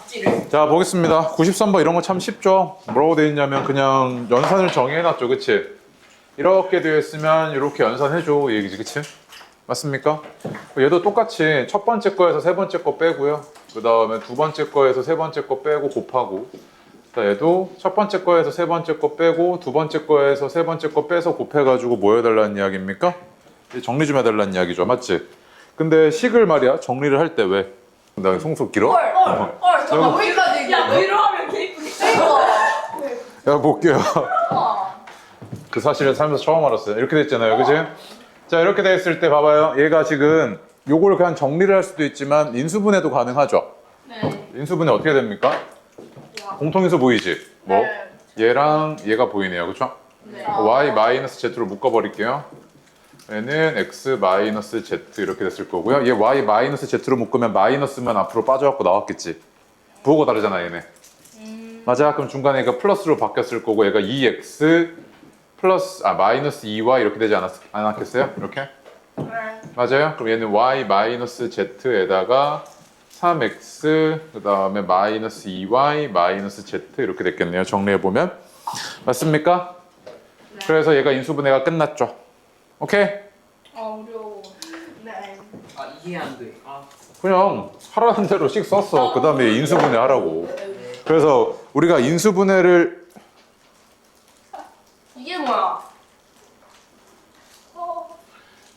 낙지를. 자, 보겠습니다. 93번 이런 거 참 쉽죠? 뭐라고 되어 있냐면 그냥 연산을 정의해놨죠. 그치? 이렇게 되어 있으면 이렇게 연산해줘. 이 얘기지. 그치? 맞습니까? 얘도 똑같이 첫 번째 거에서 세 번째 거 빼고요. 그 다음에 두 번째 거에서 세 번째 거 빼고 곱하고. 자, 얘도 첫 번째 거에서 세 번째 거 빼고 두 번째 거에서 세 번째 거 빼서 곱해가지고 뭐 해달라는 이야기입니까? 정리 좀 해달라는 이야기죠. 맞지? 근데 식을 말이야. 정리를 할 때 왜? 나 송속 길어? 헐, 잠깐 거기까지. 야, 위로 하면 개 이쁘게. 야, 볼게요. 그 사실은 살면서 처음 알았어요. 이렇게 됐잖아요. 그치? 자, 이렇게 됐을 때 봐봐요. 얘가 지금 요걸 그냥 정리를 할 수도 있지만 인수분해도 가능하죠. 네. 인수분해 어떻게 됩니까? 공통인수 보이지? 뭐? 네. 얘랑 얘가 보이네요. 그쵸? 네. y-z로 묶어버릴게요. 얘는 x-z 이렇게 됐을 거고요. 얘 y-z로 묶으면 마이너스만 앞으로 빠져갖고 나왔겠지. 부호가 다르잖아, 얘네. 맞아? 그럼 중간에 얘가 플러스로 바뀌었을 거고 얘가 2x 플러스 마이너스 2y 이렇게 되지 않았겠어요? 이렇게? 네. 맞아요? 그럼 얘는 y-z에다가 3x 그 다음에 마이너스 2y 마이너스 z 이렇게 됐겠네요. 정리해보면. 맞습니까? 네. 그래서 얘가 인수분해가 끝났죠. 오케이? 어려워. 네. 아 이해 안 돼. 아 그냥 하라는 대로씩 썼어. 그 다음에 인수분해 하라고. 그래서 우리가 인수분해를 이게 뭐야?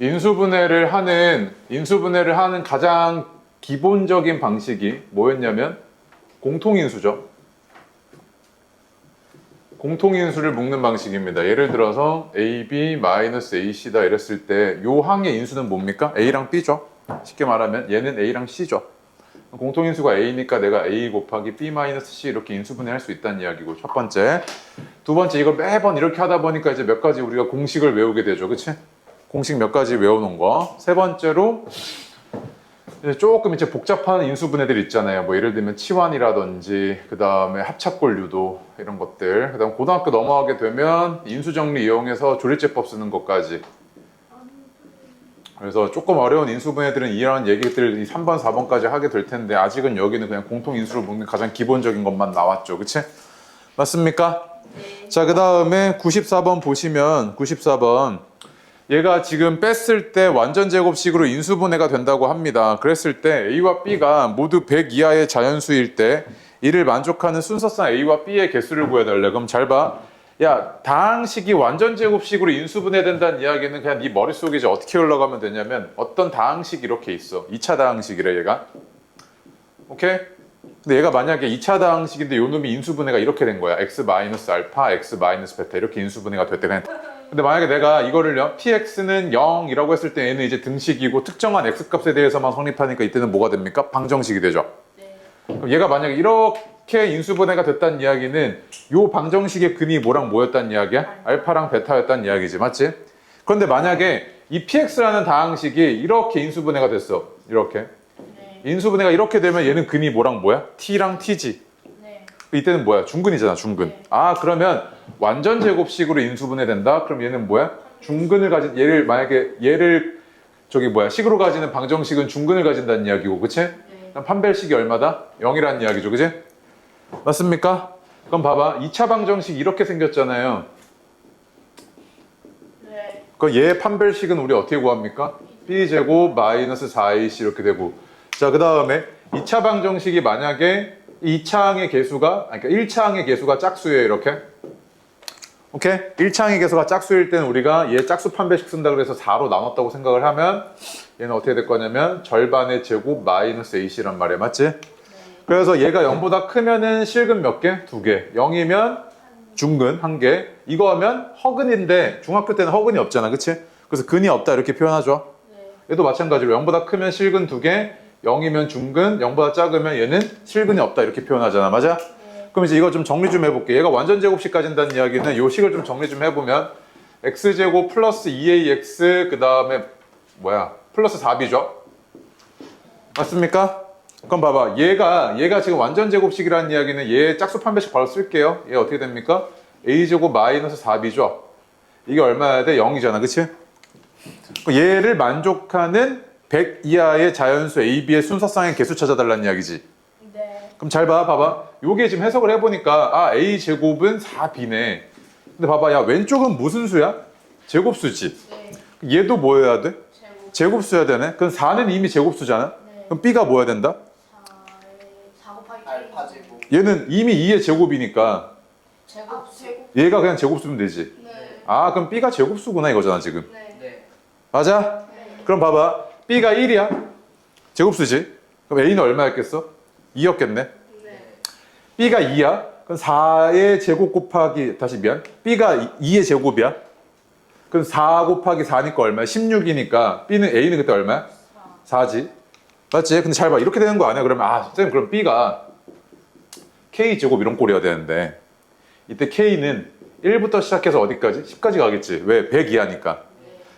인수분해를 하는 가장 기본적인 방식이 뭐였냐면 공통인수죠. 공통인수를 묶는 방식입니다. 예를 들어서 AB 마이너스 AC다 이랬을 때 요 항의 인수는 뭡니까? A랑 B죠. 쉽게 말하면 얘는 A랑 C죠. 공통인수가 A니까 내가 A 곱하기 B 마이너스 C 이렇게 인수분해할 수 있다는 이야기고 첫 번째. 두 번째 이걸 매번 이렇게 하다 보니까 이제 몇 가지 우리가 공식을 외우게 되죠. 그치? 공식 몇 가지 외워놓은 거. 세 번째로 이제 조금 이제 복잡한 인수분해들 있잖아요. 뭐 예를 들면 치환이라든지 그 다음에 합착골 유도 이런 것들. 그 다음 고등학교 넘어가게 되면 인수정리 이용해서 조리제법 쓰는 것까지. 그래서 조금 어려운 인수분해들은 이런 얘기들 3번, 4번까지 하게 될 텐데 아직은 여기는 그냥 공통인수를 묶는 가장 기본적인 것만 나왔죠. 그치? 맞습니까? 네. 자, 그 다음에 94번 보시면 94번 얘가 지금 뺐을 때 완전 제곱식으로 인수분해가 된다고 합니다. 그랬을 때 A와 B가 모두 100 이하의 자연수일 때 이를 만족하는 순서상 A와 B의 개수를 구해달래. 그럼 잘 봐. 야, 다항식이 완전 제곱식으로 인수분해된다는 이야기는 그냥 네 머릿속에 이제 어떻게 올라가면 되냐면 어떤 다항식이 이렇게 있어. 2차 다항식이래 얘가. 오케이? 근데 얘가 만약에 2차 다항식인데 요 놈이 인수분해가 이렇게 된 거야. x-알파, x-베타 이렇게 인수분해가 됐대. 그냥. 근데 만약에 내가 이거를요. px는 0이라고 했을 때 얘는 이제 등식이고 특정한 x값에 대해서만 성립하니까 이때는 뭐가 됩니까? 방정식이 되죠. 네. 그럼 얘가 만약에 이렇게 인수분해가 됐다는 이야기는 요 방정식의 근이 뭐랑 뭐였다는 이야기야? 알파랑 베타였다는 이야기지. 맞지? 그런데 만약에 이 px라는 다항식이 이렇게 인수분해가 됐어. 이렇게. 네. 인수분해가 이렇게 되면 얘는 근이 뭐랑 뭐야? t랑 t지. 네. 이때는 뭐야? 중근이잖아, 중근. 네. 아, 그러면 완전 제곱식으로 인수분해 된다? 그럼 얘는 뭐야? 중근을 가진, 얘를, 만약에 얘를, 식으로 가지는 방정식은 중근을 가진다는 이야기고, 그치? 네. 그럼 판별식이 얼마다? 0이라는 이야기죠, 그치? 맞습니까? 그럼 봐봐. 2차 방정식 이렇게 생겼잖아요. 네. 그럼 얘 판별식은 우리 어떻게 구합니까? b제곱 마이너스 4ac 이렇게 되고. 자, 그 다음에 2차 방정식이 만약에 2차항의 개수가, 그러니까 1차항의 개수가 짝수예요, 이렇게. 오케이? 1차항의 개수가 짝수일 때는 우리가 얘 짝수 판별식 쓴다 그래서 4로 나눴다고 생각을 하면 얘는 어떻게 될 거냐면 절반의 제곱 마이너스 ac란 말이야, 맞지? 네. 그래서 얘가 0보다 크면은 실근 몇 개? 2개. 0이면 중근 1개. 이거 하면 허근인데 중학교 때는 허근이 없잖아, 그치? 그래서 근이 없다 이렇게 표현하죠. 네. 얘도 마찬가지로 0보다 크면 실근 2개, 0이면 중근, 0보다 작으면 얘는 실근이 없다 이렇게 표현하잖아, 맞아? 네. 그럼 이제 이거 좀 정리 좀 해볼게. 얘가 완전 제곱식 가진다는 이야기는 요 식을 좀 정리 좀 해보면 x제곱 플러스 2ax 그 다음에 플러스 4b죠? 맞습니까? 그럼 봐봐. 얘가 지금 완전 제곱식이라는 이야기는 얘 짝수 판별식 바로 쓸게요. 얘 어떻게 됩니까? a제곱 마이너스 4b죠? 이게 얼마야 돼? 0이잖아, 그치? 얘를 만족하는 100 이하의 자연수 AB의 순서상의 개수 찾아달라는 이야기지. 네. 그럼 잘 봐봐. 요게 지금 해석을 해보니까 아 A 제곱은 4B네. 근데 봐봐, 야 왼쪽은 무슨 수야? 제곱수지. 네. 얘도 뭐여야 돼? 제곱. 제곱수여야 되네. 그럼 4는 이미 제곱수잖아. 네. 그럼 B가 뭐여야 된다? 4 곱하기 알파 제곱. 얘는 이미 2의 제곱이니까 제곱. 제곱. 얘가 그냥 제곱수면 되지. 네. 아 그럼 B가 제곱수구나 이거잖아 지금. 네. 네. 맞아? 네. 그럼 봐봐. B가 1이야. 제곱수지. 그럼 A는 얼마였겠어? 2였겠네. 네. B가 2야. 그럼 4의 제곱 곱하기 다시 미안. B가 2의 제곱이야. 그럼 4 곱하기 4니까 얼마야? 16이니까 B는 A는 그때 얼마야? 4지. 맞지? 근데 잘 봐. 이렇게 되는 거 아니야? 그러면 아, 선생님 그럼 B가 K 제곱 이런 꼴이어야 되는데 이때 K는 1부터 시작해서 어디까지? 10까지 가겠지. 왜? 100 이하니까.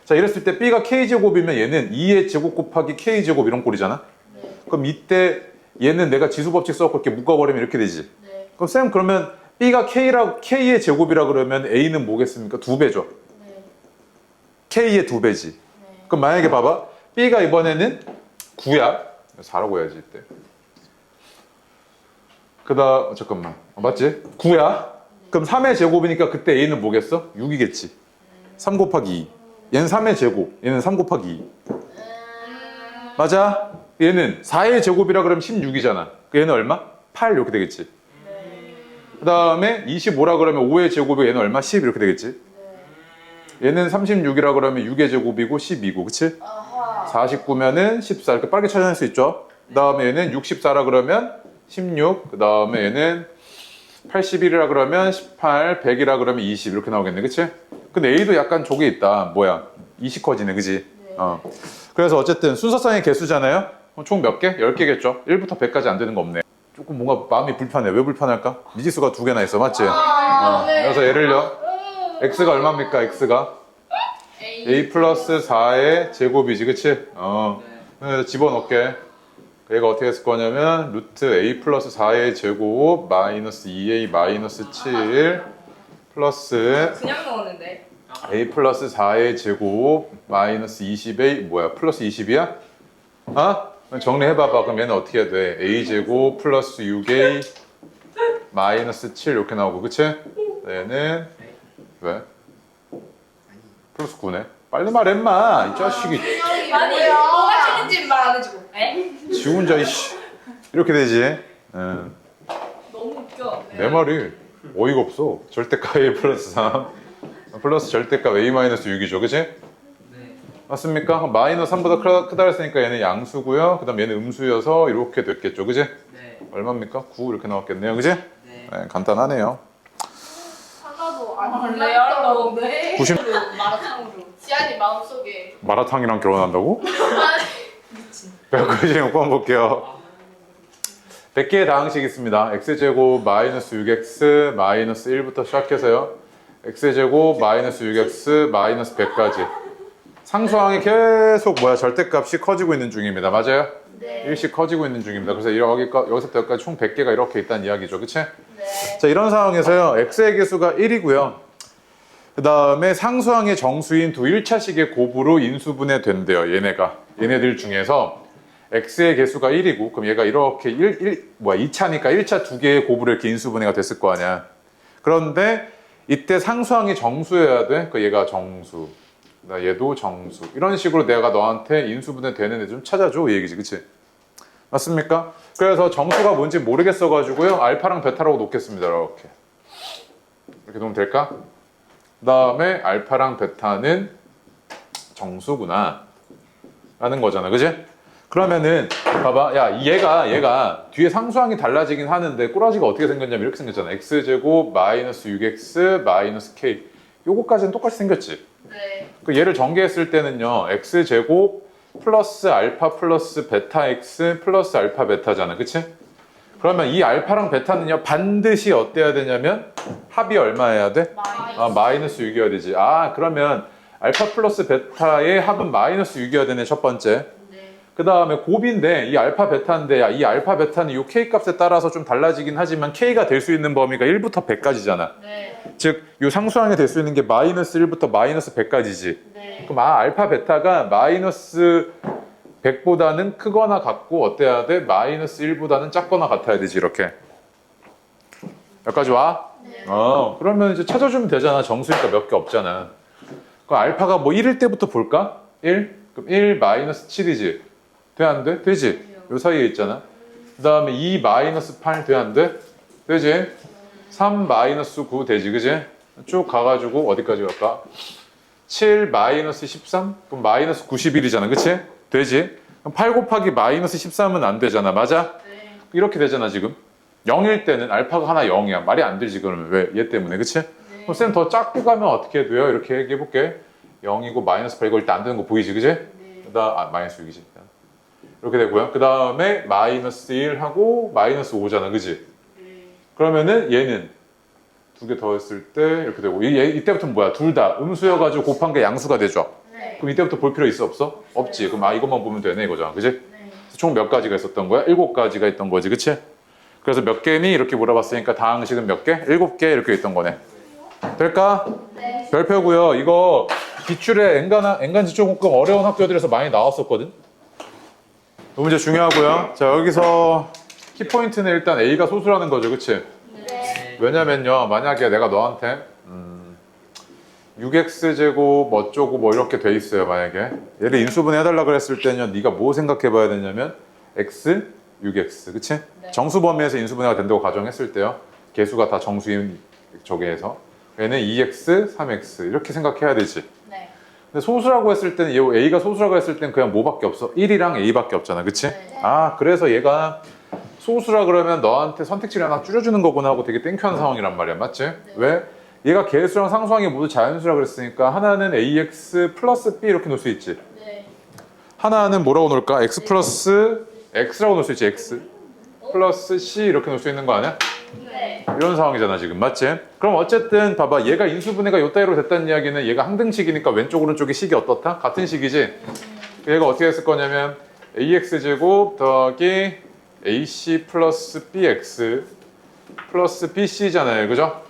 자, 이랬을 때 B가 K 제곱이면 얘는 2의 제곱 곱하기 K 제곱 이런 꼴이잖아. 네. 그럼 이때 얘는 내가 지수법칙 써갖고 이렇게 묶어버리면 이렇게 되지. 네. 그럼 쌤 그러면 B가 K의 제곱이라 그러면 A는 뭐겠습니까? 2배죠. 네. K의 2배지. 네. 그럼 만약에 봐봐. B가 이번에는 9야. 4라고 해야지 이때. 그다음 잠깐만. 맞지? 9야. 그럼 3의 제곱이니까 그때 A는 뭐겠어? 6이겠지. 3 곱하기 2. 얘는 3의 제곱. 얘는 3 곱하기 2. 맞아? 얘는 4의 제곱이라 그러면 16이잖아. 얘는 얼마? 8 이렇게 되겠지. 그 다음에 25라 그러면 5의 제곱이 얘는 얼마? 10 이렇게 되겠지. 얘는 36이라 그러면 6의 제곱이고 12고 그치? 아하. 49면은 14 이렇게 빠르게 찾아낼 수 있죠. 그 다음에 얘는 64라 그러면 16. 그 다음에 얘는 81이라 그러면 18. 100이라 그러면 20 이렇게 나오겠네. 그치? 근데 A도 약간 저게 있다. 뭐야? 20 커지네. 그치? 네. 그래서 어쨌든 순서상의 개수잖아요. 총 몇 개? 10개겠죠. 1부터 100까지 안 되는 거 없네. 조금 뭔가 마음이 불편해. 왜 불편할까? 미지수가 2개나 있어. 맞지? 네. 그래서 예를요. x가 얼마입니까? x가 a 플러스 4의 제곱이지. 그치? 그래서 집어넣게. 얘가 어떻게 했을 거냐면 루트 a 플러스 4의 제곱 마이너스 2a 마이너스 7 플러스 그냥 넣었는데. a 플러스 4의 제곱 마이너스 20a 뭐야? 플러스 20이야? 정리해봐봐. 그럼 얘는 어떻게 해야 돼? a 제곱 플러스 6a 마이너스 7 이렇게 나오고 그치? 얘는 왜? 플러스 9네. 빨리 말해 인마. 이 자식이 아니 뭐가 틀린지 말 안 해주고. 에? 지 혼자 이씨 이렇게 되지. 너무 웃겨. 내 말이 어이가 없어. 절대가 a 플러스 3 플러스 절대가 a 마이너스 6이죠. 그치? 네. 맞습니까? 마이너스 3보다 크다 했으니까 얘는 양수고요. 그 다음 얘는 음수여서 이렇게 됐겠죠. 그치? 네. 얼마입니까? 9 이렇게 나왔겠네요. 그치? 네. 네, 간단하네요. 하나도 안 레알로 네. 90 마라탕으로. 지안이 마음속에. 마라탕이랑 결혼한다고? 미친. 그지? 요거 한번 볼게요. 100개의 다항식이 있습니다. x제곱 마이너스 6x 마이너스 1부터 시작해서요. x제곱 마이너스 6x 마이너스 100까지. 상수항이 계속 절대값이 커지고 있는 중입니다. 맞아요? 네. 일씩 커지고 있는 중입니다. 그래서 여기서부터 여기까지 총 100개가 이렇게 있다는 이야기죠. 그치? 네. 자, 이런 상황에서요. x의 개수가 1이고요. 그 다음에 상수항의 정수인 두 1차식의 곱으로 인수분해 된대요. 얘네들 중에서 x의 개수가 1이고 그럼 얘가 이렇게 2차니까 1차 두 개의 곱으로 이렇게 인수분해가 됐을 거 아니야. 그런데 이때 상수항이 정수여야 돼. 그 얘가 정수. 얘도 정수. 이런 식으로 내가 너한테 인수분해 되는 애 좀 찾아줘. 이 얘기지. 그치? 맞습니까? 그래서 정수가 뭔지 모르겠어가지고요. 알파랑 베타라고 놓겠습니다. 이렇게 놓으면 될까? 그 다음에 알파랑 베타는 정수구나 라는 거잖아. 그지? 그러면은 봐봐. 야 얘가 뒤에 상수항이 달라지긴 하는데 꼬라지가 어떻게 생겼냐면 이렇게 생겼잖아. x제곱 마이너스 6x 마이너스 k 요거까지는 똑같이 생겼지. 네. 그 얘를 전개했을 때는요. x제곱 플러스 알파 플러스 베타 x 플러스 알파 베타잖아. 그치? 그러면 이 알파랑 베타는요. 반드시 어때야 되냐면 합이 얼마여야 돼? 마이너스 6이어야 되지. 그러면 알파 플러스 베타의 합은 마이너스 6이어야 되네. 첫 번째. 네. 그 다음에 곱인데 이 알파 베타인데 이 알파 베타는 이 k 값에 따라서 좀 달라지긴 하지만 k가 될 수 있는 범위가 1부터 100까지잖아. 네. 즉 이 상수항이 될 수 있는 게 마이너스 1부터 마이너스 100까지지. 네. 그럼 알파 베타가 마이너스 100보다는 크거나 같고 어때야 돼? 마이너스 1보다는 작거나 같아야 되지 이렇게. 여기까지 와? 네. 그러면 이제 찾아주면 되잖아. 정수니까 몇 개 없잖아. 그럼 알파가 뭐 1일 때부터 볼까? 1? 그럼 1 마이너스 7이지. 돼 안 돼? 되지? 요 사이에 있잖아. 그 다음에 2 마이너스 8 돼 안 돼? 되지? 3 마이너스 9 되지 그지? 쭉 가가지고 어디까지 갈까? 7 마이너스 13? 그럼 마이너스 91이잖아 그치? 되지? 그럼 8 곱하기 마이너스 13은 안 되잖아 맞아? 네. 이렇게 되잖아 지금 0일 때는 알파가 하나 0이야 말이 안 되지 그러면 왜? 얘 때문에 그치? 그럼 쌤 더 작게 가면 어떻게 돼요? 이렇게 얘기해볼게 0이고 마이너스 8 이거 일단 안 되는 거 보이지 그치? 그다음 마이너스 6이지 이렇게 되고요 그 다음에 마이너스 1하고 마이너스 5잖아 그치? 그러면은 얘는 두 개 더했을 때 이렇게 되고 이때부터는 뭐야? 둘 다 음수여가지고 곱한 게 양수가 되죠? 네. 그럼 이때부터 볼 필요 있어 없어? 없지 그럼 이것만 보면 되네 이거잖아 그치? 네. 총 몇 가지가 있었던 거야? 7가지가 있던 거지 그치? 그래서 몇 개니? 이렇게 물어봤으니까 다항식은 몇 개? 7개 이렇게 있던 거네 될까? 네. 별표고요 이거 기출에 엔간지적공법 어려운 학교들에서 많이 나왔었거든 이 문제 중요하고요 자 여기서 키포인트는 일단 A가 소수라는 거죠 그치? 네. 왜냐면요 만약에 내가 너한테 6x제곱 어쩌고 뭐 이렇게 돼 있어요 만약에 얘를 인수분해 해달라 그랬을 때는요 네가 뭐 생각해 봐야 되냐면 x 6x 그치? 네. 정수 범위에서 인수분해가 된다고 가정했을 때요 개수가 다 정수인 저기에서 얘는 2x 3x 이렇게 생각해야 되지 네. 근데 소수라고 했을 때는 얘 A가 소수라고 했을 때는 그냥 뭐밖에 없어 1이랑 A밖에 없잖아 그치? 네. 그래서 얘가 소수라 그러면 너한테 선택지를 하나 줄여주는 거구나 하고 되게 땡큐한 상황이란 말이야 맞지? 왜? 얘가 개수랑 상수항이 모두 자연수라 그랬으니까 하나는 ax 플러스 b 이렇게 놓을 수 있지 네. 하나는 뭐라고 놓을까? x 플러스 x라고 놓을 수 있지 x 플러스 c 이렇게 놓을 수 있는 거 아니야? 네. 이런 상황이잖아 지금 맞지? 그럼 어쨌든 봐봐 얘가 인수분해가 요 따위로 됐다는 이야기는 얘가 항등식이니까 왼쪽 오른쪽의 식이 어떻다? 같은 식이지? 얘가 어떻게 했을 거냐면 ax제곱 더하기 ac 플러스 bx 플러스 bc잖아요 그죠?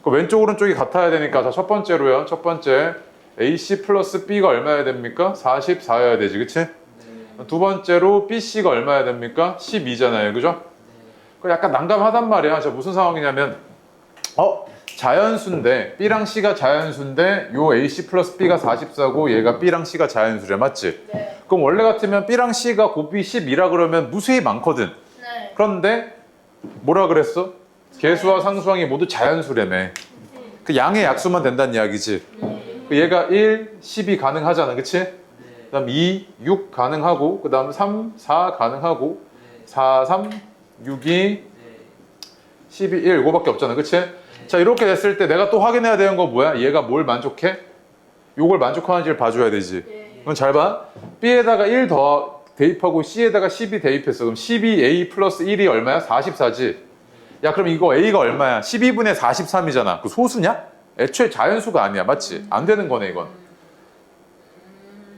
그 왼쪽 오른쪽이 같아야 되니까 자 첫 번째로요 첫 번째 ac 플러스 b가 얼마여야 됩니까? 44여야 되지 그치? 두 번째로 bc가 얼마여야 됩니까? 12잖아요 그죠? 그 약간 난감하단 말이야 자 무슨 상황이냐면 자연수인데 b랑 c가 자연수인데 요 ac 플러스 b가 44고 얘가 b랑 c가 자연수래 맞지? 네. 그럼 원래 같으면 b랑 c가 곱비 12라 그러면 무수히 많거든 네. 그런데 뭐라 그랬어? 개수와 상수항이 모두 자연수라며 그 양의 약수만 된다는 이야기지 그 얘가 1, 12 가능하잖아 그치? 그 다음 2, 6 가능하고 그 다음 3, 4 가능하고 4, 3, 6, 2, 12, 1 이거밖에 없잖아 그치? 자 이렇게 됐을 때 내가 또 확인해야 되는 거 뭐야? 얘가 뭘 만족해? 요걸 만족하는지를 봐줘야 되지 그럼 잘 봐. B에다가 1 더 대입하고 C에다가 12 대입했어. 그럼 12A 플러스 1이 얼마야? 44지. 야 그럼 이거 A가 얼마야? 12분의 43이잖아. 그 소수냐? 애초에 자연수가 아니야. 맞지? 안 되는 거네 이건.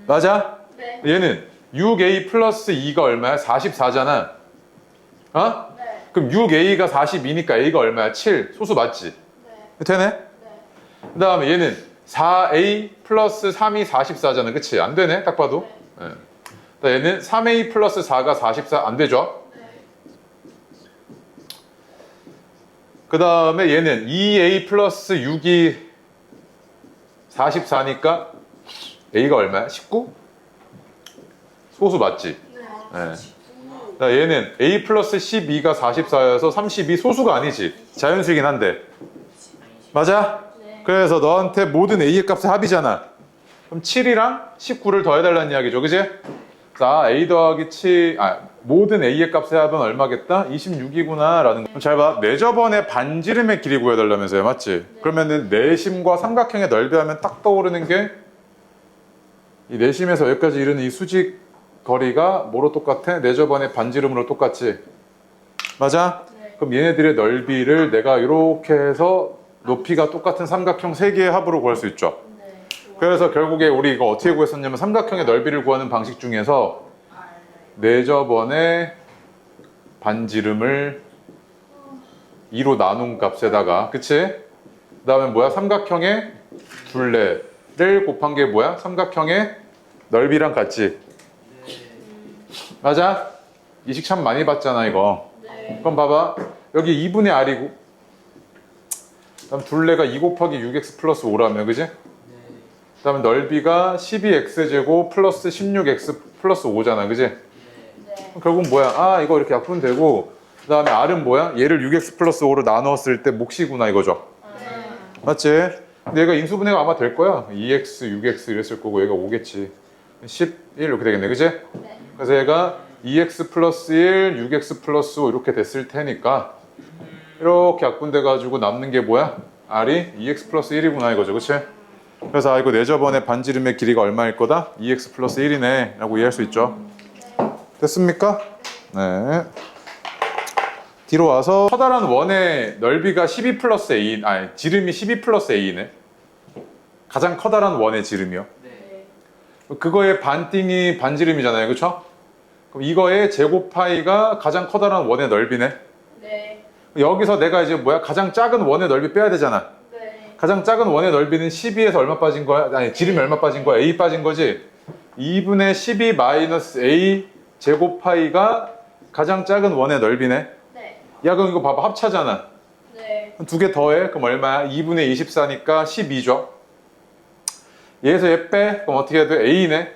맞아? 네. 얘는 6A 플러스 2가 얼마야? 44잖아. 어? 네. 그럼 6A가 42니까 A가 얼마야? 7. 소수 맞지? 네. 되네? 네. 그 다음에 얘는 4A 플러스 3이 44잖아. 그치? 안 되네? 딱 봐도. 네. 얘는 3A 플러스 4가 44. 안 되죠? 네. 그 다음에 얘는 2A 플러스 6이 44니까 A가 얼마야? 19? 소수 맞지? 네. 네. 얘는 A 플러스 12가 44여서 32 소수가 아니지. 자연수이긴 한데. 맞아? 네. 그래서 너한테 모든 A의 값의 합이잖아. 그럼 7이랑 19를 더해달라는 이야기죠. 그지? 자, A 더하기 7, 모든 A의 값의 합은 얼마겠다? 26이구나 라는 거. 잘 봐. 내저번에 반지름의 길이 구해달라면서요. 맞지? 네. 그러면은 내심과 삼각형의 넓이 하면 딱 떠오르는 게 이 내심에서 여기까지 이르는 이 수직 거리가 뭐로 똑같아? 내저번에 반지름으로 똑같지? 맞아? 네. 그럼 얘네들의 넓이를 내가 이렇게 해서 높이가 똑같은 삼각형 3개의 합으로 구할 수 있죠. 네. 그래서 결국에 우리 이거 어떻게 구했었냐면 삼각형의 넓이를 구하는 방식 중에서 내저번에 반지름을 2로 나눈 값에다가 그치? 그 다음에 뭐야? 삼각형의 둘레를 곱한 게 뭐야? 삼각형의 넓이랑 같지? 맞아? 이식 참 많이 봤잖아 이거. 네. 그럼 봐봐. 여기 2분의 r이고 그다음 둘레가 2 곱하기 6x 플러스 5라며 그지? 네. 그 다음에 넓이가 12x제곱 플러스 16x 플러스 5잖아 그지? 네. 네. 결국은 뭐야? 아 이거 이렇게 약분되고 그 다음에 r은 뭐야? 얘를 6x 플러스 5로 나누었을 때 몫이구나 이거죠. 네. 맞지? 근데 얘가 인수분해가 아마 될 거야. 2x, 6x 이랬을 거고 얘가 5겠지. 11 이렇게 되겠네 그지? 네. 그래서 얘가 2x 플러스 1, 6x 플러스 5 이렇게 됐을 테니까 이렇게 약분돼 가지고 남는 게 뭐야? r이 2x 플러스 1이구나 이거죠 그치? 그래서 아 이거 내저번에 반지름의 길이가 얼마일 거다? 2x 플러스 1이네 라고 이해할 수 있죠. 됐습니까? 네. 뒤로 와서 커다란 원의 넓이가 12 플러스 a, 아니 지름이 12 플러스 a네. 가장 커다란 원의 지름이요. 네. 그거의 반띵이 반지름이잖아요 그쵸? 그럼 이거의 제곱파이가 가장 커다란 원의 넓이네. 네. 여기서 내가 이제 뭐야? 가장 작은 원의 넓이 빼야 되잖아. 네. 가장 가장 작은 원의 넓이는 12에서 얼마 빠진 거야? 아니 지름이 얼마 빠진 거야? a 빠진 거지? 2분의 12 마이너스 a 제곱파이가 가장 작은 원의 넓이네. 네. 야 그럼 이거 봐봐 합차잖아. 네. 두 개 더해 그럼 얼마야? 2분의 24니까 12죠. 얘에서 얘 빼? 그럼 어떻게 해야 돼? a네.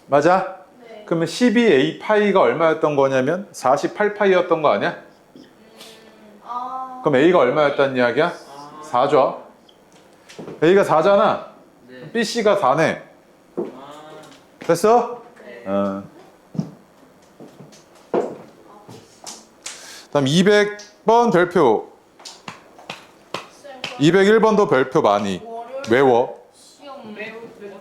맞아? 네. 그러면 12a 파이가 얼마였던 거냐면 48파이였던 거 아니야? 아. 그럼 a가 얼마였다는 이야기야? 아. 4죠. a가 4잖아. 네. bc가 4네. 아. 됐어? 네. 다음 200번 별표. 201번도 별표 많이 외워. 시험 매우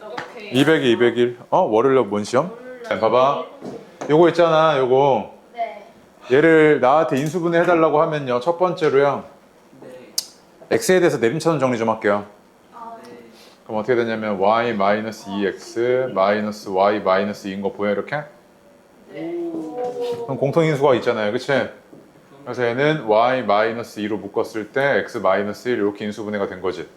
어떻게? 200이 201. 월요일날 뭔 시험? 봐봐. 요거 있잖아. 요거. 네. 얘를 나한테 인수분해 해달라고 하면요. 첫 번째로요. 네. x에 대해서 내림차순 정리 좀 할게요. 아. 네. 그럼 어떻게 되냐면 y 마이너스 2x 마이너스 y 마이너스 2인 거 보여 이렇게? 네. 그럼 공통인수가 있잖아요. 그치? 그래서 얘는 y 마이너스 2로 묶었을 때 x 마이너스 1 이렇게 인수분해가 된 거지.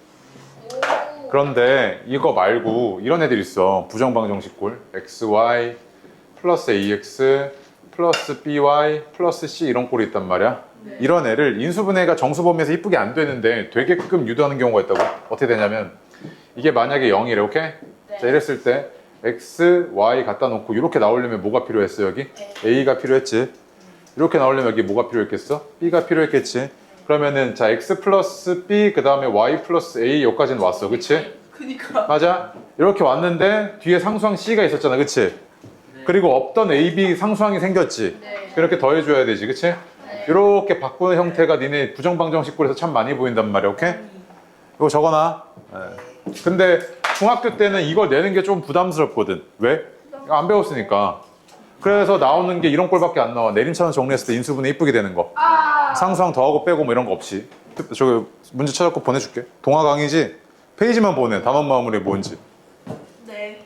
그런데 이거 말고 이런 애들 있어. 부정방정식꼴. xy 플러스 ax 플러스 by 플러스 c 이런 꼴이 있단 말이야. 네. 이런 애를 인수분해가 정수범위에서 이쁘게 안 되는데 되게끔 유도하는 경우가 있다고. 어떻게 되냐면 이게 만약에 0이래. 오케이? 네. 자 이랬을 때 x, y 갖다 놓고 이렇게 나오려면 뭐가 필요했어 여기? 네. a가 필요했지. 이렇게 나오려면 여기 뭐가 필요했겠어? b가 필요했겠지. 그러면은 자 x 플러스 b 그 다음에 y 플러스 a 여기까지는 왔어. 그치? 그니까. 맞아? 이렇게 왔는데 뒤에 상수항 c가 있었잖아. 그치? 네. 그리고 없던 a, b 상수항이 생겼지. 네. 이렇게 더해줘야 되지. 그치? 네. 이렇게 바꾸는 형태가 니네 부정방정식꼴에서 참 많이 보인단 말이야. 오케이? 이거 적어놔. 예. 근데 중학교 때는 이걸 내는 게 좀 부담스럽거든. 왜? 이거 안 배웠으니까. 그래서 나오는 게 이런 꼴밖에 안 나와. 내림차순 정리했을 때 인수분해 이쁘게 되는 거. 아. 상수항 더하고 빼고 뭐 이런 거 없이. 저기 문제 찾아갖고 보내줄게. 동화 강의지? 페이지만 보내. 단원 마무리 뭔지. 네.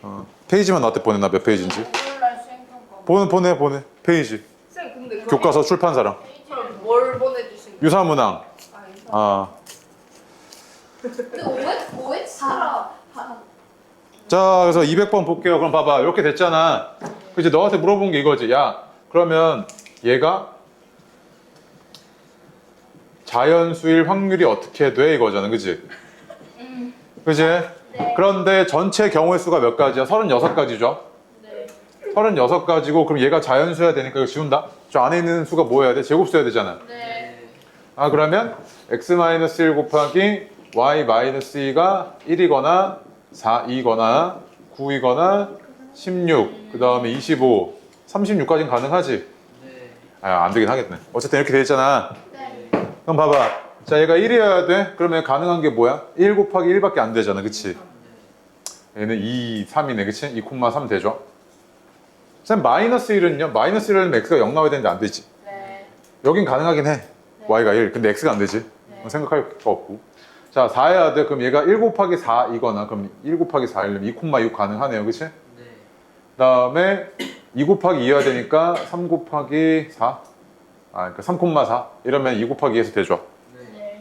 페이지만 나한테 보내놔. 몇 페이지인지. 오늘날 수행평가. 보내. 페이지. 쌤 근데 그럼 교과서 출판사랑. 그럼 뭘 보내주신 거예요? 유사문항. 아, 아. 근데 OX라 자, 그래서 200번 볼게요. 그럼 봐봐. 이렇게 됐잖아. 이제 너한테 물어본 게 이거지. 야, 그러면 얘가 자연수일 확률이 어떻게 돼? 이거잖아. 그지? 그지? 네. 그런데 전체 경우의 수가 몇 가지야? 36가지죠? 네. 36가지고 그럼 얘가 자연수여야 되니까 이거 지운다? 저 안에 있는 수가 뭐 해야 돼? 제곱수여야 되잖아. 네. 아, 그러면 x-1 곱하기 y-2가 1이거나 4이거나 9이거나 16, 그 다음에 25, 36까지는 가능하지? 네. 아, 안 되긴 하겠네. 어쨌든 이렇게 돼 있잖아. 네. 그럼 봐봐. 자, 얘가 1이어야 돼? 그러면 가능한 게 뭐야? 1 곱하기 1밖에 안 되잖아. 그치? 얘는 2, 3이네. 그치? 2,3 되죠? 쌤, 마이너스 1은요? 마이너스 1을 x가 0 나와야 되는데 안 되지. 네. 여긴 가능하긴 해. y가 1. 근데 x가 안 되지. 네. 생각할 거 없고. 자, 4 해야 돼. 그럼 얘가 1 곱하기 4이거나, 그럼 1 곱하기 4이면 2,6 가능하네요. 그치? 네. 그 다음에 2 곱하기 2 해야 되니까 3 곱하기 4? 그러니까 3,4. 이러면 2 곱하기 2에서 되죠. 네.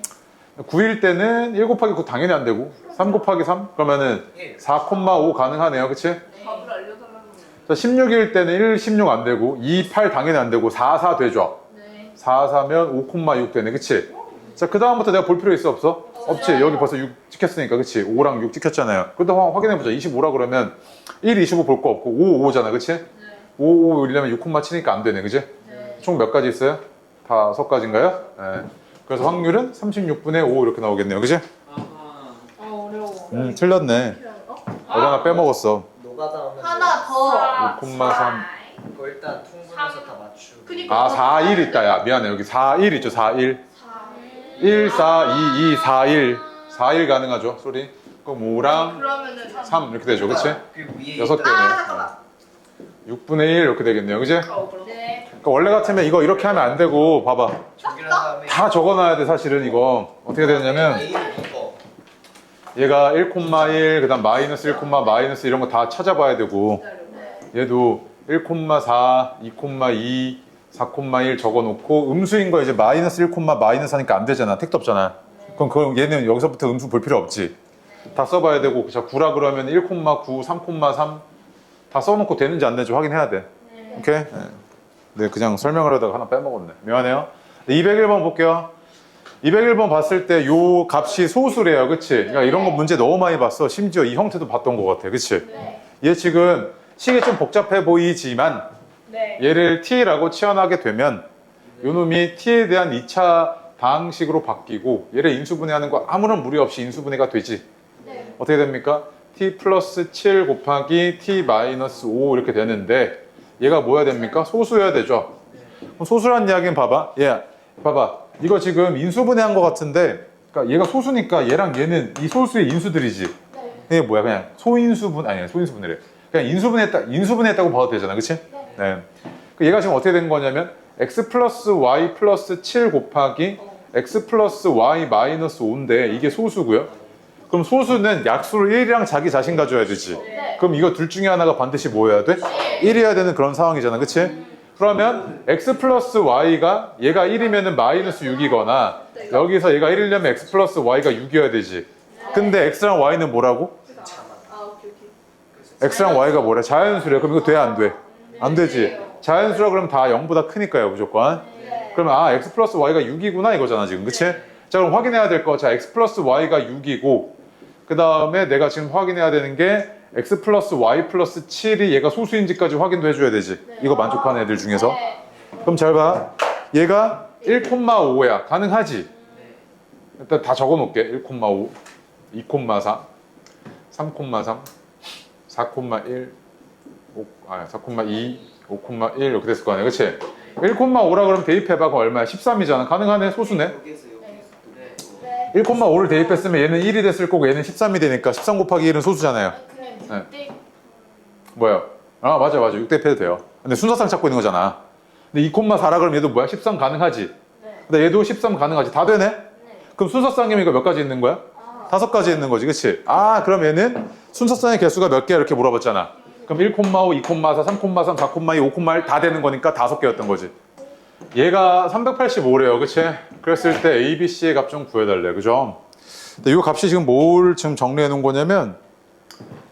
9일 때는 1 곱하기 9 당연히 안 되고 3 곱하기 3? 그러면은 4,5 가능하네요. 그치? 답을 알려달라는 거예요. 자, 자, 16일 때는 1, 16 안 되고 2, 8 당연히 안 되고 4, 4 되죠? 네. 4, 4면 5,6 되네. 그치? 자, 그 다음부터 내가 볼 필요 있어 없어? 없지. 여기 벌써 6 찍혔으니까. 그치? 5랑 6 찍혔잖아요. 그래도 확인해보자. 25라 그러면 1, 25 볼 거 없고 5, 5잖아. 그치? 네. 5, 5 이려면 6,7이니까 안 되네. 그치? 네. 총 몇 가지 있어요? 5가지인가요? 네. 그래서 확률은 36분의 5 이렇게 나오겠네요. 그치? 아하. 어려워. 틀렸네. 하나 빼먹었어. 노가다 하면 하나 더. 5,3. 이거 일단 통분해서 다 맞추고. 그니까. 아, 4, 1 있다. 야, 미안해. 여기 4, 1 있죠. 4, 1. 1, 4, 2, 2, 4, 1. 4, 1 가능하죠. 소리. 그럼 5랑 그러면은 3 이렇게 되죠. 그치? 그리고 위에 6개네. 잠깐만. 6분의 1 이렇게 되겠네요. 그치? 네. 그러니까 원래 같으면 이거 이렇게 하면 안 되고, 봐봐. 정리한 다음에 다 적어놔야 돼, 사실은 이거. 어떻게 되냐면, A를 이거. 얘가 1,1, 그 다음 마이너스 1, 마이너스 이런 거 다 찾아봐야 되고, 네. 얘도 1,4, 2,2, 4,1 적어놓고, 음수인 거 이제 마이너스 1, 마이너스 하니까 안 되잖아. 택도 없잖아. 그럼 얘는 여기서부터 음수 볼 필요 없지. 다 써봐야 되고, 자, 9라 그러면 1,9, 3,3 다 써놓고 되는지 안 되는지 확인해야 돼. 네. 오케이? 네, 그냥 설명을 하다가 하나 빼먹었네. 미안해요. 201번 볼게요. 201번 봤을 때 요 값이 소수래요. 그치? 그러니까 이런 거 문제 너무 많이 봤어. 심지어 이 형태도 봤던 것 같아. 그치? 네. 얘 지금 식이 좀 복잡해 보이지만 네. 얘를 t라고 치환하게 되면 요 놈이 t에 대한 2차 방식으로 바뀌고 얘를 인수분해하는 거 아무런 무리 없이 인수분해가 되지. 네. 어떻게 됩니까? t 플러스 7 곱하기 t 마이너스 5 이렇게 되는데 얘가 뭐야 됩니까? 소수여야 되죠. 그럼 소수란 이야기는 봐봐. 얘 봐봐. 이거 지금 인수분해한 것 같은데 그러니까 얘가 소수니까 얘랑 얘는 이 소수의 인수들이지. 네. 이게 뭐야? 그냥 소인수분해래. 그냥 인수분해했다고 봐도 되잖아. 그치? 네. 얘가 지금 어떻게 된 거냐면 x 플러스 y 플러스 7 곱하기 x 플러스 y 마이너스 5인데 이게 소수고요. 그럼 소수는 약수를 1이랑 자기 자신 가져야 되지. 네. 그럼 이거 둘 중에 하나가 반드시 뭐 해야 돼? 1이어야 되는 그런 상황이잖아. 그치? 그러면 x 플러스 y가 얘가 1이면 마이너스 6이거나 여기서 얘가 1이려면 x 플러스 y가 6이어야 되지. 근데 x랑 y는 뭐라고? 아, 오케이, 오케이. x랑 y가 뭐래? 자연수래. 그럼 이거 돼? 안 돼? 안 되지. 자연수라 그러면 다 0보다 크니까요. 무조건. 그러면 아 x 플러스 y가 6이구나 이거잖아 지금. 그치? 자 그럼 확인해야 될 거. 자 x 플러스 y가 6이고 그 다음에 내가 지금 확인해야 되는 게 x 플러스 y 플러스 7이 얘가 소수인지까지 확인도 해줘야 되지. 이거 만족하는 애들 중에서. 네. 그럼 잘 봐. 얘가 1,5야. 가능하지? 일단 다 적어놓을게. 1,5, 2,4, 3,3, 4,1, 4,2, 5,1 이렇게 됐을 거 아니야. 그치? 1,5라 그러면 대입해봐. 그럼 얼마야? 13이잖아. 가능하네. 소수네. 여기에서 네. 1,5를 대입했으면 얘는 1이 됐을 거고 얘는 13이 되니까 13 곱하기 1은 소수잖아요. 그냥 네. 뭐요? 아 맞아 6대입해도 돼요. 근데 순서상 찾고 있는 거잖아. 근데 2,4라 그러면 얘도 뭐야? 13 가능하지? 네. 근데 얘도 13 가능하지? 다 되네? 그럼 순서상이면 이거 몇 가지 있는 거야? 5가지 있는 거지, 그치? 아 그럼 얘는 순서상의 개수가 몇 개야 이렇게 물어봤잖아. 그럼 1,5, 2,4, 3,3, 4,2, 5,1 다 되는 거니까 5개였던 거지. 얘가 385래요, 그치? 그랬을 때 A, B, C의 값 좀 구해달래, 그죠? 근데 이 값이 지금 뭘 지금 정리해 놓은 거냐면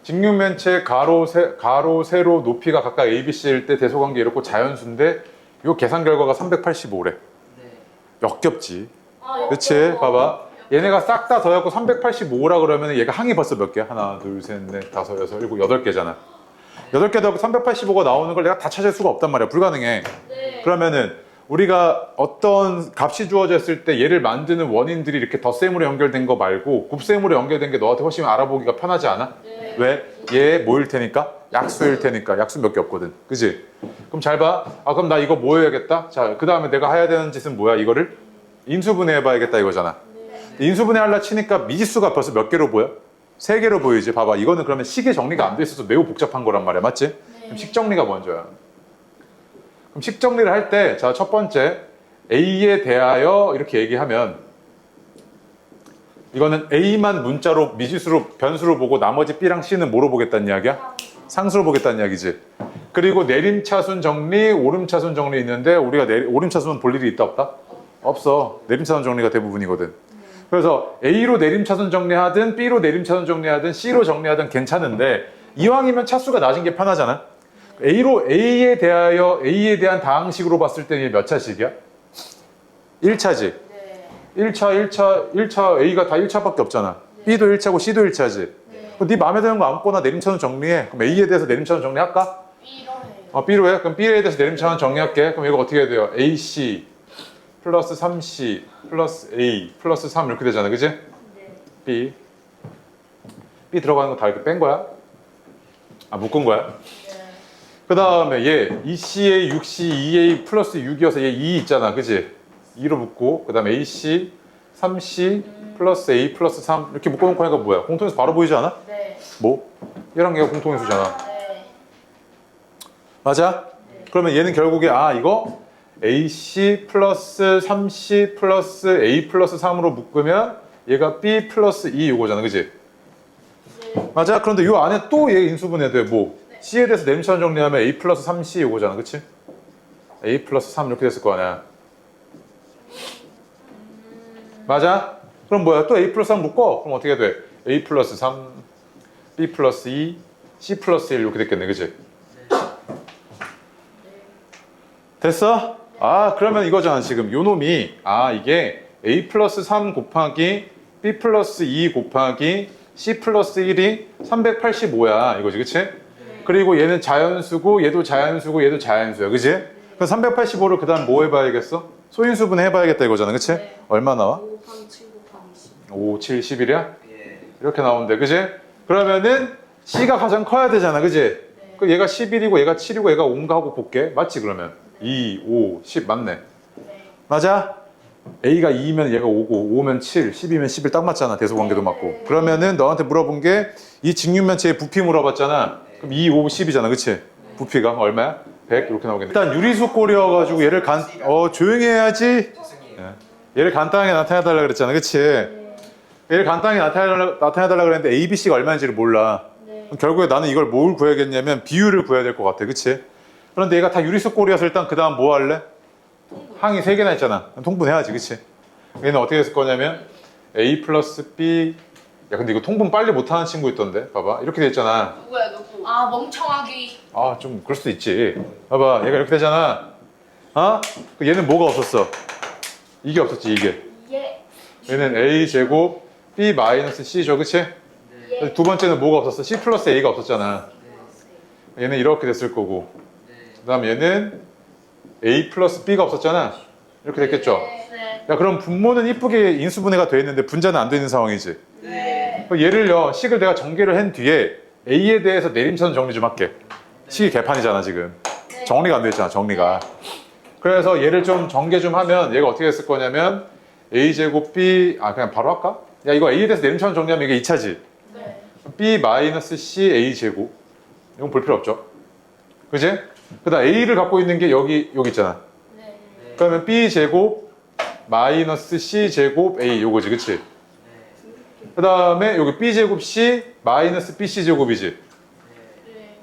직육면체 가로, 세로 높이가 각각 A, B, C일 때 대소관계 이렇고 자연수인데 이 계산 결과가 385래. 네. 역겹지. 아, 그치? 봐봐. 얘네가 싹 다 더해갖고 385라 그러면 얘가 항이 벌써 몇 개야? 하나, 둘, 셋, 넷, 다섯, 여섯, 일곱, 8개잖아. 8개 더하고 385가 나오는 걸 내가 다 찾을 수가 없단 말이야. 불가능해. 네. 그러면은 우리가 어떤 값이 주어졌을 때 얘를 만드는 원인들이 이렇게 덧셈으로 연결된 거 말고 곱셈으로 연결된 게 너한테 훨씬 알아보기가 편하지 않아? 네. 왜? 얘 뭐일 테니까? 약수일 테니까. 약수 몇 개 없거든. 그지? 그럼 잘 봐. 아 그럼 나 이거 뭐 해야겠다? 자, 그 다음에 내가 해야 되는 짓은 뭐야? 이거를 인수분해 해봐야겠다 이거잖아. 인수분해 하려 치니까 미지수가 벌써 몇 개로 보여? 3개로 보이지. 봐봐. 이거는 그러면 식의 정리가 안 돼 있어서 매우 복잡한 거란 말이야. 맞지? 그럼 식 정리가 먼저야. 그럼 식 정리를 할 때, 자, 첫 번째, A에 대하여 이렇게 얘기하면, 이거는 A만 문자로, 미지수로, 변수로 보고 나머지 B랑 C는 뭐로 보겠다는 이야기야? 상수로 보겠다는 이야기지. 그리고 내림차순 정리, 오름차순 정리 있는데, 우리가 오름차순은 볼 일이 있다, 없다? 없어. 내림차순 정리가 대부분이거든. 그래서 A로 내림차순 정리하든, B로 내림차순 정리하든, C로 정리하든 괜찮은데, 이왕이면 차수가 낮은 게 편하잖아? A에 대한 다항식으로 봤을 때는 몇 차식이야? 1차지. 네. 1차 A가 다 1차밖에 없잖아. B도 1차고 C도 1차지. 그럼 네 마음에 드는 거 아무거나 내림차순 정리해. 그럼 A에 대해서 내림차순 정리할까? B로 해요. B로 해? 그럼 B에 대해서 내림차순 정리할게. 그럼 이거 어떻게 해야 돼요? AC 플러스 3C 플러스 A 플러스 3 이렇게 되잖아. 그지? 네. B 들어가는 거 다 이렇게 뺀 거야? 묶은 거야? 네. 그 다음에 얘 2CA, 6C, 2A 플러스 6이어서 얘 2 있잖아. 그지? 2로 묶고 그 다음에 AC, 3C 플러스 A 플러스 3 이렇게 묶어놓고 하니까 뭐야? 공통인수 바로 보이지 않아? 네. 뭐? 얘랑 얘가 공통인수잖아. 네. 맞아? 네. 그러면 얘는 결국에 이거 AC 플러스 3C 플러스 A 플러스 3으로 묶으면 얘가 B 플러스 2 요거잖아. 그지? 네. 맞아? 그런데 요 안에 또 얘 인수분해 돼. 뭐? C에 대해서 내림차순 정리하면 A 플러스 3C 요거잖아. 그치? A 플러스 3 이렇게 됐을 거 아니야. 맞아? 그럼 뭐야? 또 A 플러스 3 묶어? 그럼 어떻게 돼? A 플러스 3, B 플러스 2, C 플러스 1 이렇게 됐겠네. 그치? 됐어? 그러면 이거잖아. 지금 요 놈이 이게 A 플러스 3 곱하기 B 플러스 2 곱하기 C 플러스 1이 385야. 이거지. 그치? 그리고 얘는 자연수고 얘도 자연수고 얘도 자연수야. 그치? 그럼 385를 그 다음 뭐 해봐야겠어? 소인수분해 해봐야겠다 이거잖아. 그치? 네. 얼마 나와? 5 곱하기 7 곱하기 10. 5, 7, 11이야? 예. 이렇게 나오는데. 그치? 그러면은 C가 가장 커야 되잖아. 그치? 네. 그럼 얘가 11이고 얘가 7이고 얘가 5인가 하고 볼게. 맞지 그러면? 2, 5, 10 맞네. 네. 맞아? A가 2면 얘가 5고 5면 7, 10이면 11 딱 맞잖아. 대소관계도 맞고. 그러면은 너한테 물어본 게 이 직육면체의 부피 물어봤잖아. 그럼 2, 5, 10이잖아. 그치? 부피가 얼마야? 100 이렇게 나오겠네. 일단 유리수 꼴이어가지고 얘를 조용히 해야지. 교수님. 얘를 간단하게 나타내달라 그랬잖아. 그치? 얘를 간단하게 나타내달라 그랬는데 A, B, C가 얼마인지를 몰라. 네. 그럼 결국에 나는 이걸 뭘 구해야겠냐면 비율을 구해야 될 것 같아. 그치? 그런데 얘가 다 유리수 꼴이어서 일단 그 다음 뭐 할래? 항이 3개나 있잖아. 통분해야지. 그치? 얘는 어떻게 했을 거냐면 A 플러스 B 근데 이거 통분 빨리 못하는 친구 있던데. 봐봐. 이렇게 돼 있잖아. 누구야 누구? 멍청하기. 좀 그럴 수도 있지. 봐봐. 얘가 이렇게 되잖아. 얘는 뭐가 없었어? 이게 없었지. 이게. 예. 얘는 A 제곱 B 마이너스 C죠. 그치? 예. 두 번째는 뭐가 없었어? C 플러스 A가 없었잖아. 얘는 이렇게 됐을 거고. 그 다음 얘는 A 플러스 B가 없었잖아. 이렇게 됐겠죠? 네. 야, 그럼 분모는 이쁘게 인수분해가 돼 있는데 분자는 안 돼 있는 상황이지. 네. 그럼 얘를요, 식을 내가 전개를 한 뒤에 A에 대해서 내림차순 정리 좀 할게. 식이 개판이잖아, 지금. 정리가 안 돼 있잖아, 정리가. 그래서 얘를 좀 전개 좀 하면 얘가 어떻게 됐을 거냐면 A제곱 B, 그냥 바로 할까? 야, 이거 A에 대해서 내림차순 정리하면 이게 2차지. 네. B 마이너스 C A제곱. 이건 볼 필요 없죠. 그지? 그 다음 A를 갖고 있는 게 여기 있잖아. 네. 그러면 B제곱 마이너스 C제곱 A 요거지. 그치? 그 다음에 여기 B제곱 C 마이너스 BC제곱이지. 네.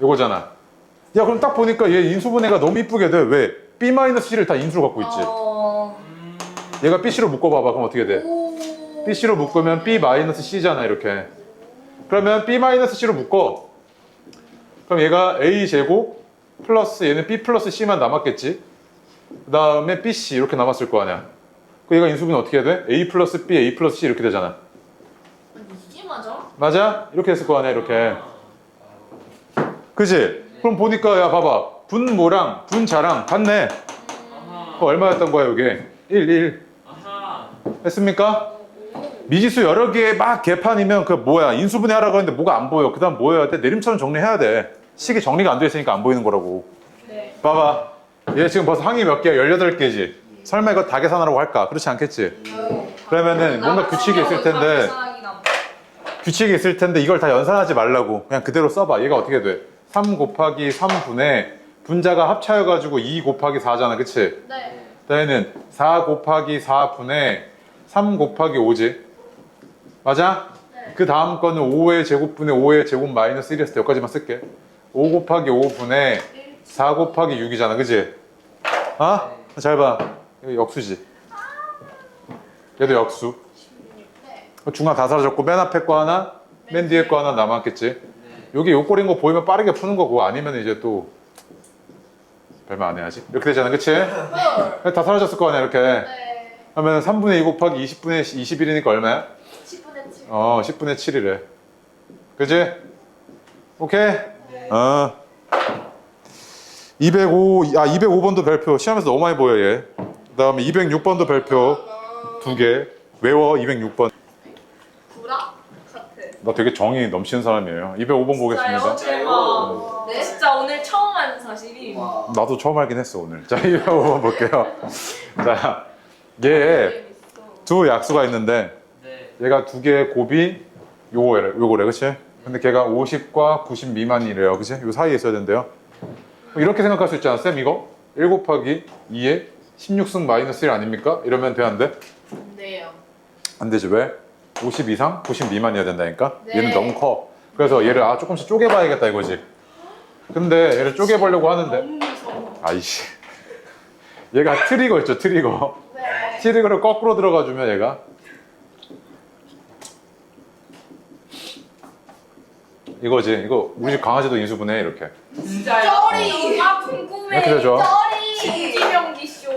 요거잖아. 야, 그럼 딱 보니까 얘 인수분해가 너무 이쁘게 돼. 왜? B 마이너스 C를 다 인수로 갖고 있지. 얘가 BC로 묶어봐봐. 그럼 어떻게 돼? BC로 묶으면 B 마이너스 C잖아. 이렇게. 그러면 B 마이너스 C로 묶어. 그럼 얘가 A제곱 플러스 얘는 B 플러스 C만 남았겠지. 그 다음에 BC 이렇게 남았을 거 아니야. 그 얘가 인수분해 어떻게 해야 돼? A 플러스 B, A 플러스 C 이렇게 되잖아. 이게 맞아? 맞아? 이렇게 했을 거 아니야. 이렇게. 그지? 그럼 보니까 야 봐봐. 분모랑 분자랑 같네. 그 얼마였던 거야 이게? 1, 1 했습니까? 미지수 여러 개 막 개판이면 그 뭐야 인수분해 하라고 했는데 뭐가 안 보여. 그 다음 뭐 해야 돼? 내림차순 정리해야 돼. 식이 정리가 안 돼 있으니까 안 보이는 거라고. 네. 봐봐. 얘 지금 벌써 항이 몇 개야? 18개지. 설마 이거 다 계산하라고 할까? 그렇지 않겠지? 그러면은 뭔가 규칙이 있을 텐데 규칙이 있을 텐데 이걸 다 연산하지 말라고 그냥 그대로 써봐. 얘가 어떻게 돼? 3 곱하기 3분의 분자가 합차여가지고 2 곱하기 4잖아. 그치? 네. 얘는 4 곱하기 4분의 3 곱하기 5지. 맞아? 네. 그 다음 거는 5의 제곱분의 5의 제곱 마이너스 1 했을 때 여기까지만 쓸게. 5 곱하기 5분의 4 곱하기 6이잖아. 그치? 잘 봐. 이거 역수지. 얘도 역수. 네. 중간 다 사라졌고 맨 앞에 거 하나, 맨 뒤에 거 하나 남았겠지. 여기 요꼴인 거 보이면 빠르게 푸는 거고 아니면 이제 또 별말 안 해야지. 이렇게 되잖아, 그치? 다 사라졌을 거 아니야, 이렇게. 네. 하면 3분의 2 곱하기 20분의 21이니까 얼마야? 10분의 7. 10분의 7이래. 그치? 오케이? 네. 205번도 별표. 시험에서 너무 많이 보여, 얘. 그 다음에 206번도 별표. 2개. 외워, 206번. 구라? 카트. 나 되게 정이 넘치는 사람이에요. 205번 보겠습니다. 대박. 네? 진짜 오늘 처음 하는 사실이. 와. 나도 처음 알긴 했어, 오늘. 자, 205번 볼게요. 자, 얘 두 약수가 있는데, 네. 얘가 두 개의 곱이 요거래, 그치? 근데 걔가 50과 90 미만이래요, 그치? 요 사이에 있어야 된대요. 이렇게 생각할 수 있잖아, 쌤, 이거? 1 곱하기 2에 16승 마이너스 1 아닙니까? 이러면 돼, 안 돼? 네요. 안 되지, 왜? 50 이상, 90 미만이어야 된다니까? 네. 얘는 너무 커. 그래서 얘를 조금씩 쪼개봐야겠다, 이거지. 근데 얘를 쪼개보려고 하는데, 너무 무서워. 아이씨. 얘가 트리거 있죠, 트리거. 네. 트리거를 거꾸로 들어가주면 얘가 이거지. 이거 우리 집 강아지도 인수분해 이렇게. 진짜요? 쩌리. 아 궁금해. 이렇게 되죠. 쩌리. 김지명기 쇼.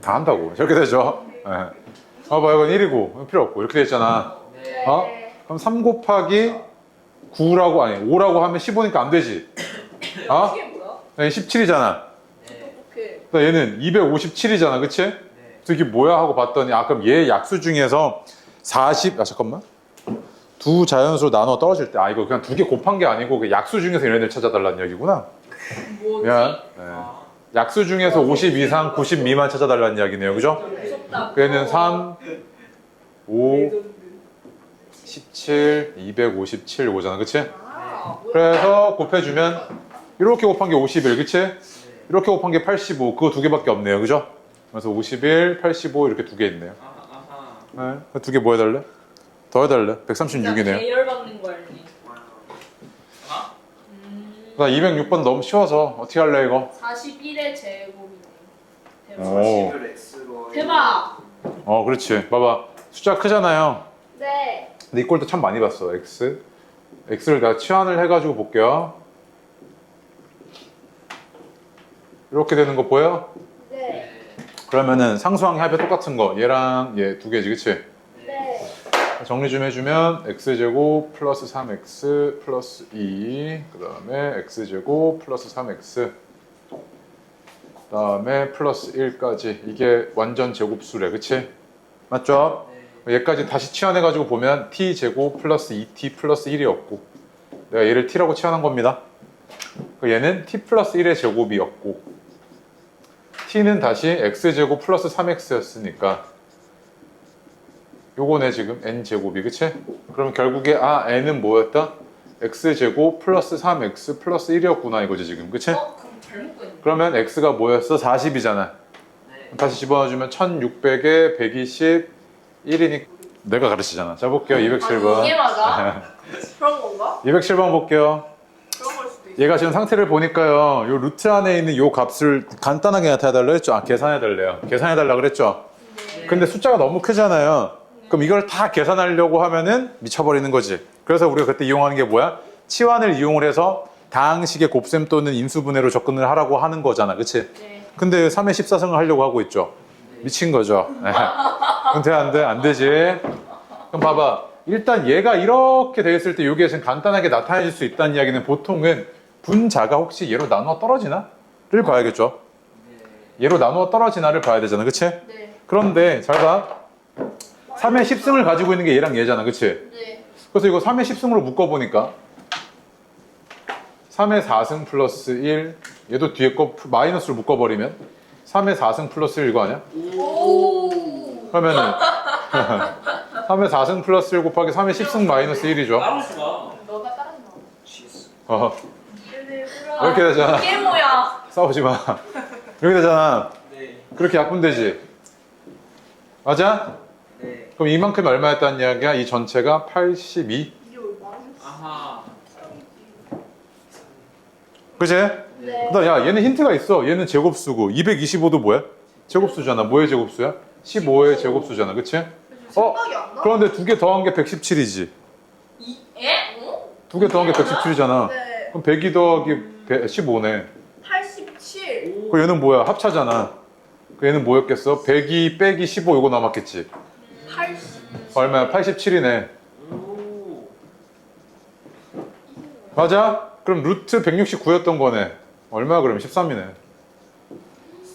다 한다고. 저렇게 되죠. 예. 봐봐, 이건 1이고 필요 없고 이렇게 돼 있잖아. 네. 그럼 3 곱하기 9라고 아니 5라고 하면 15니까 안 되지. 이게 뭐야? 17이잖아. 네. 어떡해. 얘는 257이잖아, 그치? 네. 그래서 이게 뭐야 하고 봤더니 그럼 얘 약수 중에서 40 잠깐만. 두 자연수로 나눠 떨어질 때 이거 그냥 두 개 곱한 게 아니고 그 약수 중에서 얘네들 찾아달라는 얘기구나. 뭐지? 미안. 네. 아. 약수 중에서 50 이상 90 미만 찾아달라는 이야기네요, 그죠? 무섭다. 얘는 3 5 17 257 오잖아, 그치? 아, 뭐야? 그래서 곱해주면 이렇게 곱한 게 51, 그치? 이렇게 곱한 게 85, 그거 두 개밖에 없네요, 그죠? 그래서 51, 85 이렇게 두 개 있네요. 아하. 네. 두 개 뭐 해달래? 더 해달래? 136이네요. 계열받는 거 알네. 나 206번 너무 쉬워서 어떻게 할래 이거? 41의 제곱이네. 대박. 오. 40을 X로. 대박. 그렇지. 봐봐. 숫자 크잖아요. 네. 근데 이 꼴도 참 많이 봤어. X를 내가 치환을 해가지고 볼게요. 이렇게 되는 거 보여? 네. 그러면은 상수항의 합이 똑같은 거. 얘랑 얘 두 개지, 그치? 네. 정리 좀 해주면 x제곱 플러스 3x 플러스 2, 그 다음에 x제곱 플러스 3x, 그 다음에 플러스 1까지. 이게 완전 제곱수래, 그치? 맞죠? 네. 얘까지 다시 치환해가지고 보면 t제곱 플러스 2t 플러스 1이었고, 내가 얘를 t라고 치환한 겁니다. 얘는 t 플러스 1의 제곱이었고, t는 다시 x제곱 플러스 3x였으니까 요거네 지금 n제곱이, 그치? 그럼 결국에 n은 뭐였다? x제곱 플러스 3x 플러스 1이었구나 이거지 지금, 그치? 그럼 잘못 거 있네. 그러면 x가 뭐였어? 40이잖아. 네. 다시 집어넣어주면 1600에 121이니까 내가 가르치잖아. 자 볼게요. 207번. 이게 맞아? 그런 건가? 207번 볼게요. 그런 걸 수도 있어. 얘가 지금 상태를 보니까요, 요 루트 안에 있는 요 값을 간단하게 나타내달라 했죠? 계산해달래요. 계산해달라 그랬죠? 네. 근데 숫자가 너무 크잖아요. 그럼 이걸 다 계산하려고 하면은 미쳐버리는 거지. 그래서 우리가 그때 이용하는 게 뭐야? 치환을 이용을 해서 다항식의 곱셈 또는 인수분해로 접근을 하라고 하는 거잖아, 그치? 네. 근데 3의 14승을 하려고 하고 있죠. 미친 거죠. 네. 그럼 돼, 안 돼? 안 되지. 그럼 봐봐. 일단 얘가 이렇게 돼 있을 때 이게 지금 간단하게 나타내질 수 있다는 이야기는 보통은 분자가 혹시 얘로 나누어 떨어지나?를 봐야겠죠. 얘로 나누어 떨어지나를 봐야 되잖아, 그치? 네. 그런데 잘 봐. 3의 10승을 가지고 있는 게 얘랑 얘잖아, 그치? 네. 그래서 이거 3의 10승으로 묶어보니까 3의 4승 플러스 1, 얘도 뒤에 거 마이너스로 묶어버리면 3의 4승 플러스 1 이거 아니야? 오. 그러면은 3의 4승 플러스 1 곱하기 3의 10승 마이너스 1이죠. 따로 수가. 너가 따라서 나와. 이렇게 되잖아. 이게 뭐야? 싸우지 마. 이렇게 되잖아. 네. 그렇게 약분되지. 맞아? 네. 그럼 이만큼이 얼마였다는 이야기야? 이 전체가 82. 이게 얼마나? 아하. 그치? 네. 그다음 야 얘는 힌트가 있어. 얘는 제곱수고 225도 뭐야? 제곱수잖아. 뭐의 제곱수야? 15의 제곱수잖아. 그치? 생각이 안 나? 그런데 두 개 더한 게 117이지. 에? 어? 두 개 더한 게 117이잖아. 네. 그럼 102 더하기 15네. 87. 그 얘는 뭐야? 합차잖아. 그 얘는 뭐였겠어? 102 빼기 15 이거 남았겠지. 80. 얼마야? 87이네. 오. 맞아? 그럼 루트 169였던 거네. 얼마야 그럼? 13이네.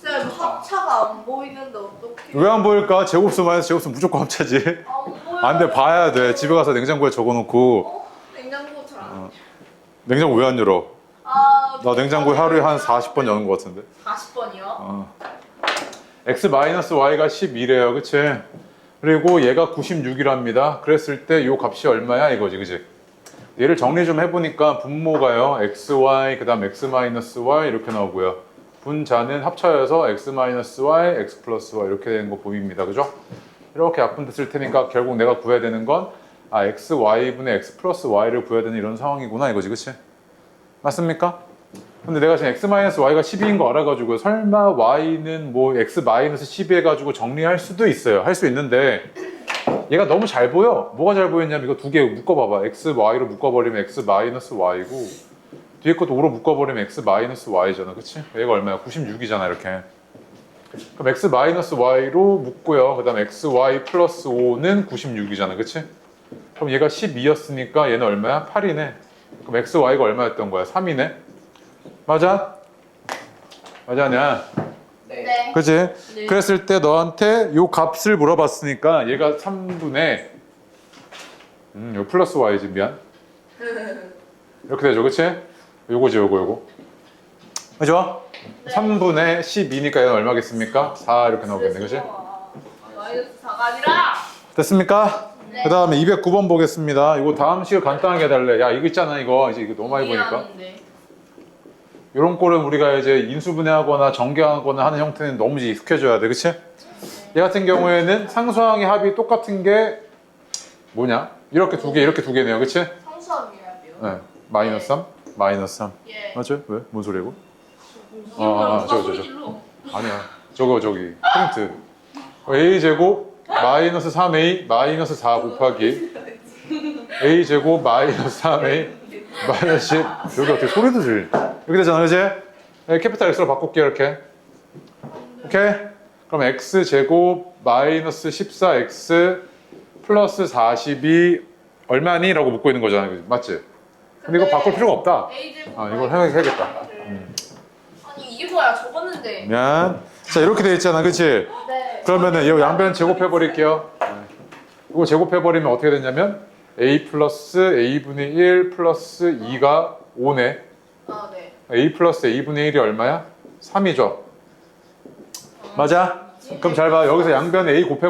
쌤 합차가 안 보이는데 어떡해? 왜 안 보일까? 제곱수 마이너스 제곱수 무조건 합차지. 안 보여. 안 돼, 봐야 돼. 집에 가서 냉장고에 적어놓고. 어? 냉장고 잘안 냉장고 왜 안 열어? 아, 나 냉장고에 하루에 한 40번 여는 것 같은데. 40번이요? x-y가 12래요. 그치? 그리고 얘가 96이랍니다. 그랬을 때 이 값이 얼마야? 이거지. 그치? 얘를 정리 좀 해보니까 분모가요. xy, 그 다음 x-y 이렇게 나오고요. 분자는 합쳐여서 x-y, x 플러스 y 이렇게 되는 거 보입니다. 그죠? 이렇게 약분돼 쓸 테니까 결국 내가 구해야 되는 건 xy분의 x 플러스 y를 구해야 되는 이런 상황이구나 이거지. 그치? 맞습니까? 근데 내가 지금 x-y가 12인 거 알아가지고 설마 y는 뭐 x-12 해가지고 정리할 수도 있어요. 할 수 있는데 얘가 너무 잘 보여. 뭐가 잘 보였냐면 이거 두 개 묶어봐봐. x-y로 묶어버리면 x-y고 뒤에 것도 5로 묶어버리면 x-y잖아. 그치? 얘가 얼마야? 96이잖아 이렇게. 그럼 x-y로 묶고요. 그 다음 xy 플러스 5는 96이잖아. 그치? 그럼 얘가 12였으니까 얘는 얼마야? 8이네. 그럼 xy가 얼마였던 거야? 3이네. 맞아? 맞아 아니야? 네. 그치? 네. 그랬을 때 너한테 요 값을 물어봤으니까 얘가 3분의 요 플러스 y지 미안. 이렇게 되죠. 그치? 요거지 요거. 그죠? 네. 3분의 12니까 얘는 얼마겠습니까? 4 이렇게 나오겠네. 그치? 마이너스 4가 아니라. 됐습니까? 네. 그 다음에 209번 보겠습니다. 이거 다음 식을 간단하게 해달래. 야, 이거 있잖아, 이거. 이제 이거 너무 많이 보니까. 미안한데. 이런 꼴은 우리가 이제 인수분해하거나 전개하거나 하는 형태는 너무 이제 익숙해져야 돼. 그치? 얘 같은 경우에는 상수항의 합이 똑같은 게 뭐냐? 이렇게 두 개, 이렇게 두 개네요. 그치? 상수함이야 돼요. 네. 마이너스 3? 마이너스 3. 예. 맞죠? 왜? 뭔 소리고? 누가 저거. 소리 질러? 아니야. 저기. 포인트. a제곱 마이너스 3a 마이너스 4 곱하기 a제곱 마이너스 3a 마이너스 10. 여기 어떻게 소리도 질. 이렇게 되잖아. 그지? 네, 캐피탈 X로 바꿀게요. 이렇게. 오케이? 그럼 x제곱 마이너스 14x 플러스 42 얼마니? 라고 묻고 있는 거잖아. 그지? 맞지? 근데 이거 바꿀 필요가 없다. A제곱 이걸 해야겠다. 아니 이게 뭐야 적었는데. 미안. 자, 이렇게 돼 있잖아. 그치? 네. 그러면은 이 양변 제곱해 버릴게요. 이거 제곱해 버리면 어떻게 되냐면 a 플러스 a분의 1 플러스 2가 5네. 아 네. a 플러스 a분의 1이 얼마야? 3이죠. 맞아? 그럼 잘 봐. 여기서 양변 a 곱해